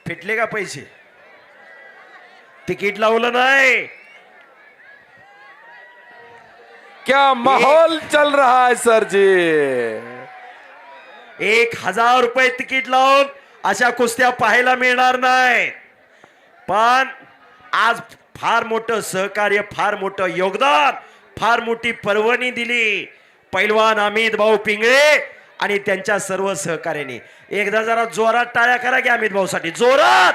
फिटले का पैसे? तिकीट लावलं नाही. क्या माहौल चल रहा है सर जी. 1000 रुपये तिकीट लावून अशा कुस्त्या पाहायला मिळणार नाही. पण आज फार मोठं सहकार्य, फार मोठं योगदान, फार मोठी पर्वणी दिली पैलवान अमित भाऊ पिंगळे आणि त्यांच्या सर्व सहकार्याने. एकदा जरा जोरात टाळ्या करा की अमित भाऊ साठी, जोरात.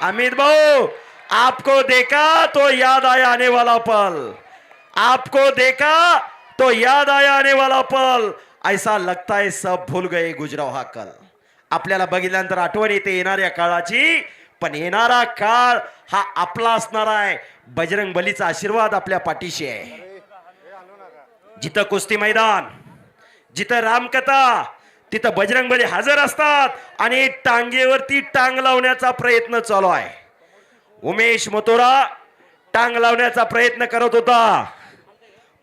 अमित भाऊ, आपको देखा तो याद आया आने वाला पल, आपको देखा तो याद आया आने वाला पल, ऐसा लगता है सब भूल गए गुजराव हा कल. आपल्याला बघितल्यानंतर आठवण येते येणाऱ्या काळाची, पण येणारा काळ हा आपला असणार आहे. बजरंग बलीचा आशीर्वाद आपल्या पाठीशी आहे. जिथं कुस्ती मैदान, जिथं रामकथा, तिथं बजरंग बली हजर असतात आणि टांगेवरती टांग लावण्याचा प्रयत्न चालू आहे. उमेश मथुरा टांग लावण्याचा प्रयत्न करत होता,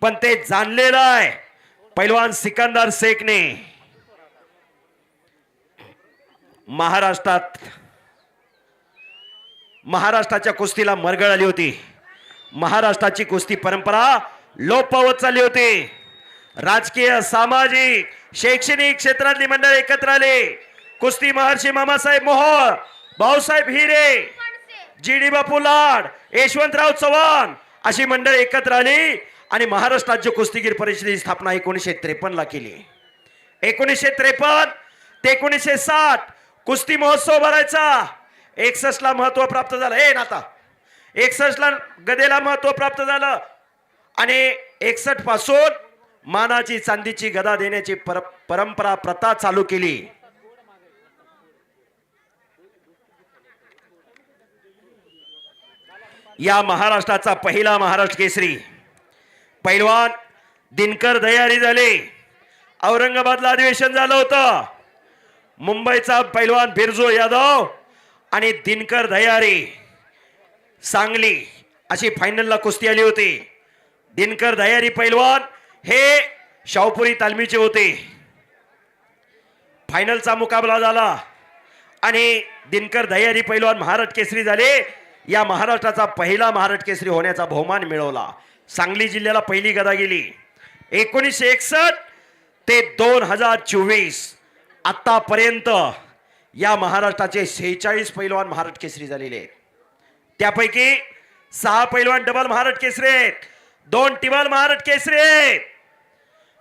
पण ते जाणलेलं आहे पैलवान सिकंदर शेखने. महाराष्ट्राच्या कुस्तीला मरगळ आली होती. महाराष्ट्राची कुस्ती परंपरा लोप पावत चालली होती. राजकीय, सामाजिक, शैक्षणिक क्षेत्रातली मंडळ एकत्र आले. कुस्ती महर्षी मामासाहेब मोहोळ, भाऊसाहेब हिरे, जी.डी. बापू लाड, यशवंतराव चव्हाण अशी मंडळ एकत्र आली आणि महाराष्ट्र राज्य कुस्तीगीर परिषदेची स्थापना 1953 ला केली. 1953 ते 1960 कुस्ती महोत्सव भरायचा. 61 ला महत्व प्राप्त झालं. नाता 61 ला गदेला महत्व प्राप्त झालं आणि 61 पासून मानाची चांदीची गदा देण्याची परंपरा, प्रथा चालू केली. या महाराष्ट्राचा पहिला महाराष्ट्र केसरी पैलवान दिनकर दयारी झाले. औरंगाबादला अधिवेशन झालं होतं. मुंबईचा पैलवान बिरजू यादव आणि दिनकर दयारी सांगली अशी फायनलला कुस्ती आली होती. दिनकर दयारी पैलवान हे शाहपुरी तालमीचे होते. फायनलचा मुकाबला झाला आणि दिनकर दयारी पैलवान महाराष्ट्र केसरी झाले. या महाराष्ट्राचा पहिला महाराष्ट्र केसरी होण्याचा बहुमान मिळवला. सांगली जिल्ह्याला पहिली गदा गेली. 1961 ते 2024 आतापर्यंत या महाराष्ट्राचे 46 पैलवान महाराष्ट्र केसरी झालेले आहेत. त्यापैकी 6 पैलवान डबल महाराष्ट्र केसरी आहेत, 2 टिबल महाराष्ट्र केसरी आहेत.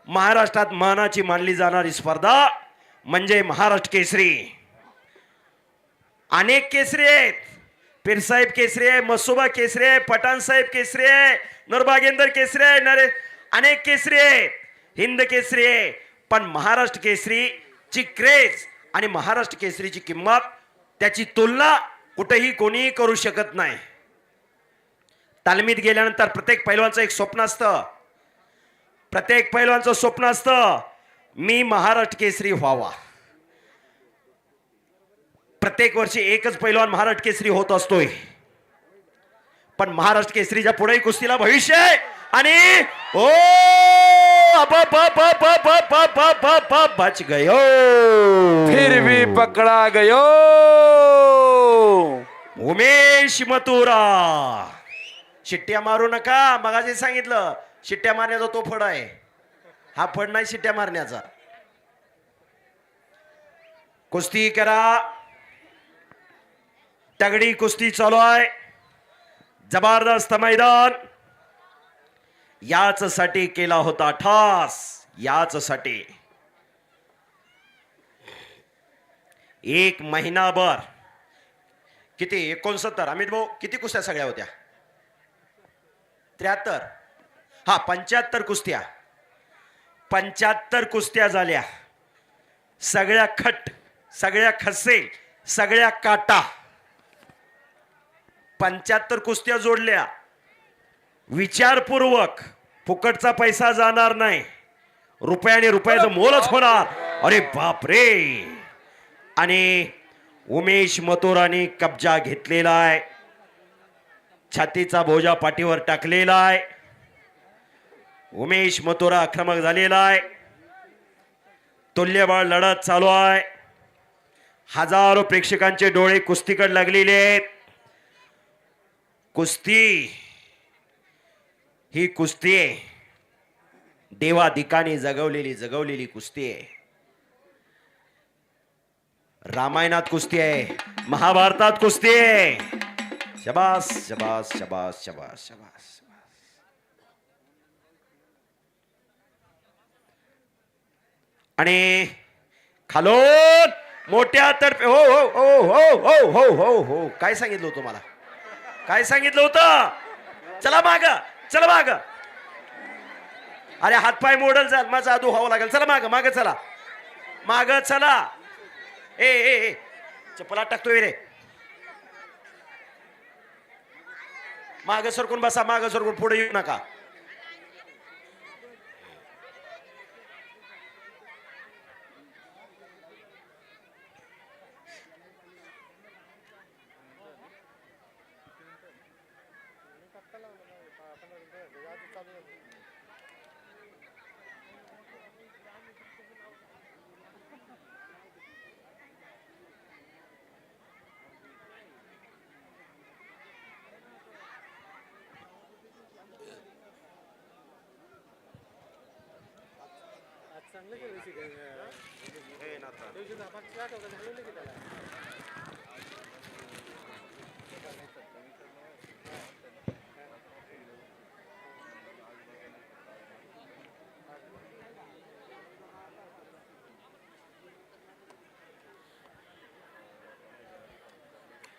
महाराष्ट्रात मानाची मानली जाणारी स्पर्धा म्हणजे महाराष्ट्र केसरी. अनेक केसरी आहेत. पीरसाहेब केसरी आहे, मसुबा केसरी आहे, पठाण साहेब केसरी आहे, नरबागेंदर केसरी आहे, अनेक केसरी आहे, हिंद केसरी आहे. पण महाराष्ट्र केसरीची क्रेज आणि महाराष्ट्र केसरीची किंमत, त्याची तुलना कुठेही कोणीही करू शकत नाही. तालमीत गेल्यानंतर प्रत्येक पैलवानचं एक स्वप्न असतं. प्रत्येक पैलवानचं स्वप्न असतं मी महाराष्ट्र केसरी व्हावा. प्रत्येक वर्षी एकच पैलवान महाराष्ट्र केसरी होत असतोय, पण महाराष्ट्र केसरीच्या पुढेही कुस्तीला भविष्य आहे. आणि ओ बच गयो, फिर भी पकड़ा गयो. उमेश मथुरा. शिट्ट्या मारू नका. मगाशी सांगितलं शिट्ट्या मारण्याचा तो फड आहे, हा फड नाही शिट्ट्या मारण्याचा. कुस्ती करा. तगडी कुस्ती चालू आहे. जबरदस्त मैदान. याच साठी केला होता ठास, याच साठी. एक महिनाभर किती 69 अमित भाऊ किती कुस्त्या सगळ्या होत्या? 73. हा 75 कुस्त्या. 75 कुस्त्या झाल्या. सगळ्या खट, सगळ्या खसे, सगळ्या काटा. 75 कुस्त्या जोडल्या. विचारपूर्वक. फुकटचा पैसा जाणार नाही. रुपयाने रुपयाचं मोलच होणार. अरे बापरे. आणि उमेश मथुराने कब्जा घेतलेला आहे. छातीचा बोजा पाठीवर टाकलेला आहे. उमेश मथुरा आक्रमक झालेला आहे. तुल्यबळ लढत चालू आहे. हजारो प्रेक्षकांचे डोळे कुस्तीकडे लागलेले आहेत. कुस्ती ही कुस्ती आहे, देवाधिकाने जगवलेली कुस्ती आहे. रामायणात कुस्ती आहे, महाभारतात कुस्ती आहे. शबास शबास शबास शबास शबास. आणि खालोन मोठ्या तर्फे हो हो हो हो हो हो हो हो काय सांगितलं होतं मला, काय सांगितलं होतं? चला माग, चला माग. अरे हातपाय मोडल जाल, माझा आदू व्हावं लागेल. चला माग, माग चला, माग चला. ए ए ए चप्पला टाकतोय रे. माग सरकून बसा, माग सरकून पुढे येऊ नका.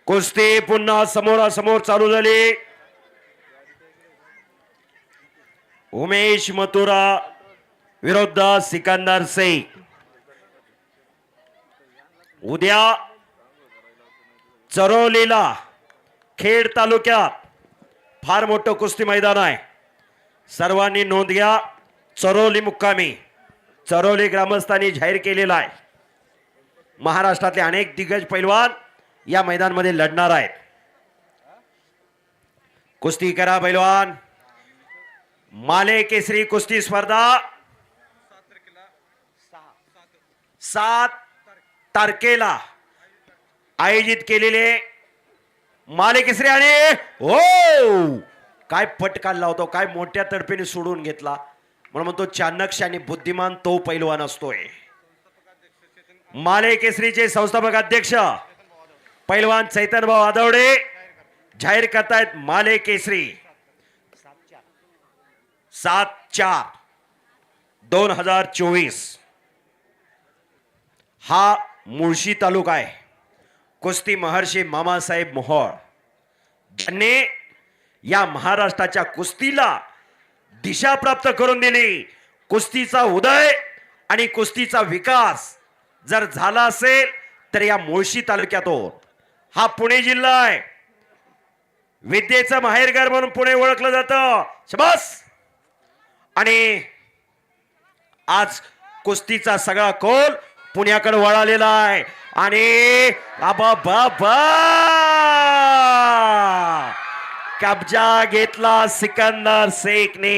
कुस्ती पुन्हा समोरासमोर चालू झाली. उमेश मथुरा विरुद्ध सिकंदर शेख. उद्या चरोलीला खेड तालुक्यात फार मोठं कुस्ती मैदान आहे. सर्वांनी नोंद घ्या. चरोली मुक्कामी चरोली ग्रामस्थांनी जाहीर केलेला आहे. महाराष्ट्रातले अनेक दिग्गज पैलवान या मैदानामध्ये लढणार आहेत. कुस्ती करा पैलवान. माले केसरी कुस्ती स्पर्धा 7 तारखेला आयोजित केलेले माले केसरी. आणि हो काय पट काढला होता, काय मोठ्या तडफेने सोडून घेतला. म्हणून म्हणतो चाणक्य आणि बुद्धिमान तो पैलवान असतोय. माले केसरीचे संस्थापक अध्यक्ष पैलवान चैतन्यभाऊ आदवडे जाहीर करतायत माले केसरी 7/4/2024. हा मुळशी तालुका आहे. कुस्ती महर्षी मामासाहेब मोहोळ ज्यांनी या महाराष्ट्राच्या कुस्तीला दिशा प्राप्त करून दिली. कुस्तीचा उदय आणि कुस्तीचा विकास जर झाला असेल तर या मुळशी तालुक्यातून. हा पुणे जिल्हा आहे, विद्येचं माहेरघर म्हणून पुणे ओळखलं जातं. शबास. आणि आज कुस्तीचा सगळा कौल पुण्याकडे वळालेला आहे. आणि बाबा बाबा कब्जा घेतला सिकंदर शेखने.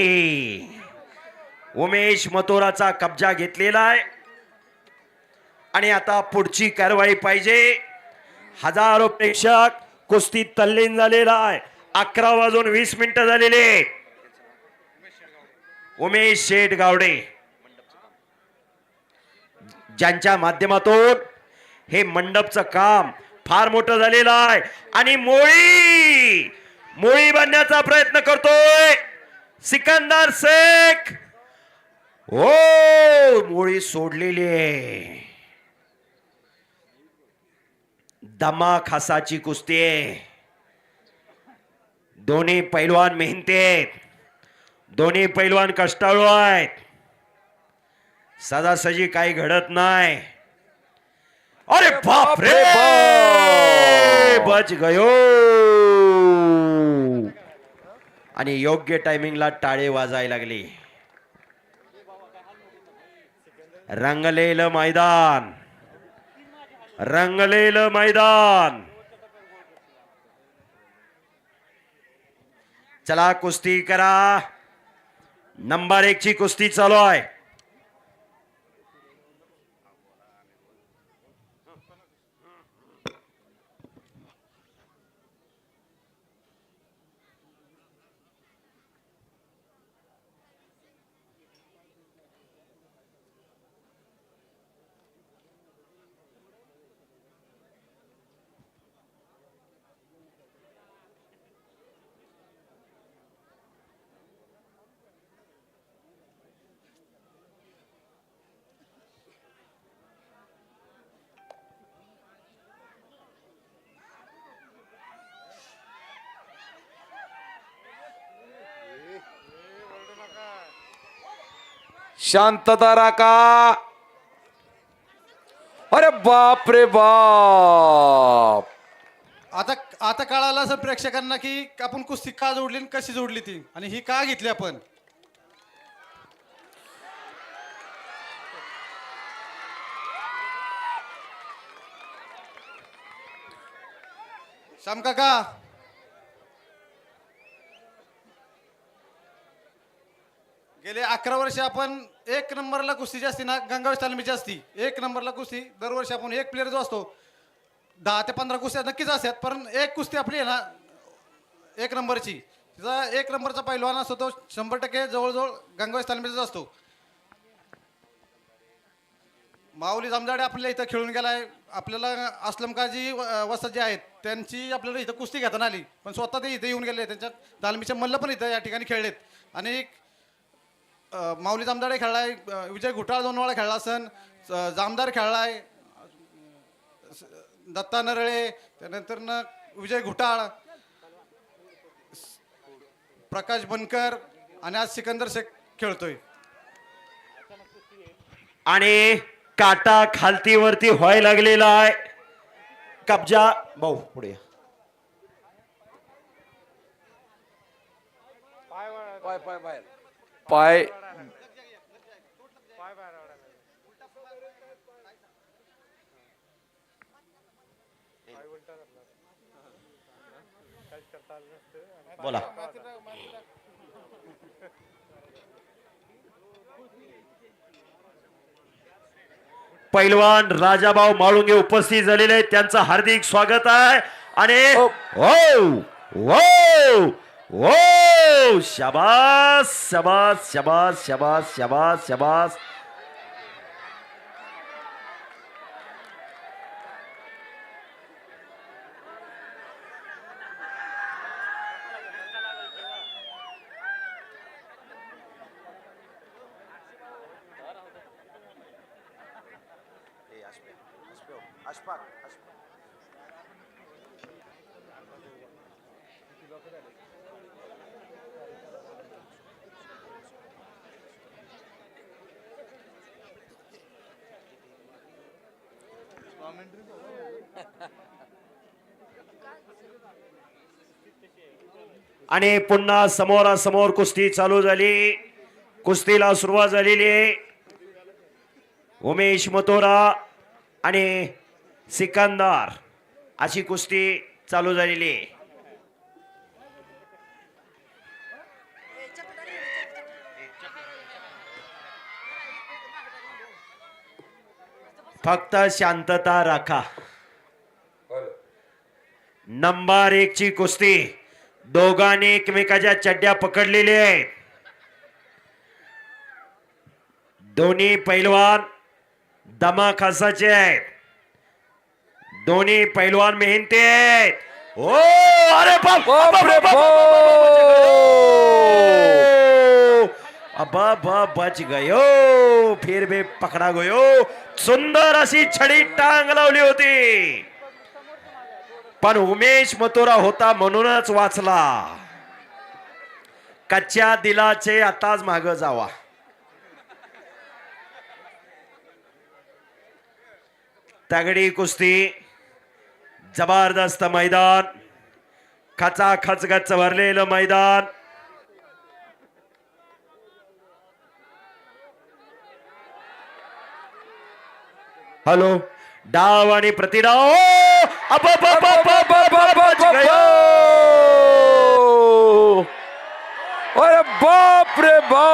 उमेश मथुराचा कब्जा घेतलेला आहे. आणि आता पुढची कारवाई पाहिजे. हजारो प्रेक्षक कुस्तीत तल्लीन झालेला आहे. 11:20 झालेले. उमेश शेठ गावडे ज्यांच्या माध्यमातून हे मंडपचं काम फार मोठं झालेलं आहे. आणि मोळी बांधण्याचा प्रयत्न करतोय सिकंदर शेख. हो मोळी सोडलेली आहे. दमा खासाची कुस्ती आहे. दोन्ही पैलवान मेहनती आहेत, दोन्ही पैलवान कष्टाळू आहेत. सदासजी काही घडत नाही. अरे बाप रे बच गयो. आणि योग्य टायमिंगला टाळे वाजायला लागली. रंगलेलं मैदान, रंगलेलं मैदान. चला कुस्ती करा. नंबर 1 ची कुस्ती चालू आहे. शांतता राखा. अरे बाप रे बाप. आता आता कळालं असं प्रेक्षकांना की आपण कुस्ती का जोडली आणि कशी जोडली ती आणि ही का घेतली आपण. श्याम काका, गेले 11 वर्ष आपण 1 नंबरला कुस्ती जी असते ना, गंगावेश तालमीची असती 1 नंबरला कुस्ती. दरवर्षी आपण एक प्लेअर जो असतो 10 ते 15 कुस्त्या नक्कीच असतात, पण एक कुस्ती आपली आहे ना 1 नंबरची, तिचा 1 नंबरचा पैलवान असतो तो 100% जवळजवळ गंगावेश तालमीचाच असतो. माऊली जामदाडे आपल्याला इथं खेळून गेलाय. आपल्याला असलम काजी वस्ताद जे आहेत त्यांची आपल्याला इथं कुस्ती घेताना आली, पण स्वतः ते इथे येऊन गेले. त्यांच्या तालमीचे मल्ल पण इथं या ठिकाणी खेळलेत. आणि माऊली जामदाडे खेळलाय, विजय घुटाळ 2 वेळा खेळला असन, जामदार खेळलाय, दत्ता नरळे, त्यानंतर विजय घुटाळ, प्रकाश बनकर आणि आज सिकंदर शेख खेळतोय. आणि काटा खालती वरती व्हायला लागलेला आहे. कब्जा भाऊ पुढे या. पाय बोला. पैलवान राजाभाऊ माळुंगे उपस्थित झालेले आहेत, त्यांचं हार्दिक स्वागत आहे. आणि ओ ओ ओ शाबास शाबास शाबास शाबास शाबास शाबास. आणि पुन्हा समोरासमोर कुस्ती चालू झाली. कुस्तीला सुरुवात झालेली आहे. उमेश मथुरा आणि सिकंदर अशी कुस्ती चालू झालेली आहे. फक्त शांतता राखा. नंबर 1 ची कुस्ती. दोघांनी एकमेकाच्या चड्ड्या पकडलेल्या आहेत. दोन्ही पैलवान दमाखासाचे आहेत. दोन्ही पैलवान मेहनती आहेत. ओ अरे बाप रे बाप. अबा बच गयो, फिर भी पकडा गयो. सुंदर अशी छडी टांग लावली होती, पण उमेश मथुरा होता म्हणूनच वाचला. कच्च्या दिलाचे आताच माग जावा. तगडी कुस्ती, जबरदस्त मैदान, खचाखच गच्च भरलेलं मैदान. हॅलो, डाव आणि प्रतिडाव. अरे बाप रे बाप.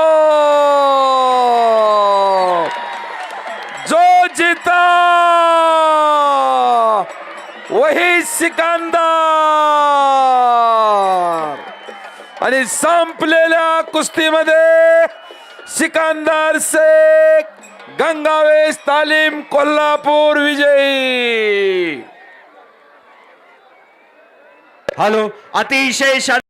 जो जीता वही सिकंदर. आणि संपलेल्या कुस्तीमध्ये सिकंदर शेख गंगावेश तालीम कोल्हापूर विजयी. हॅलो, अतिशय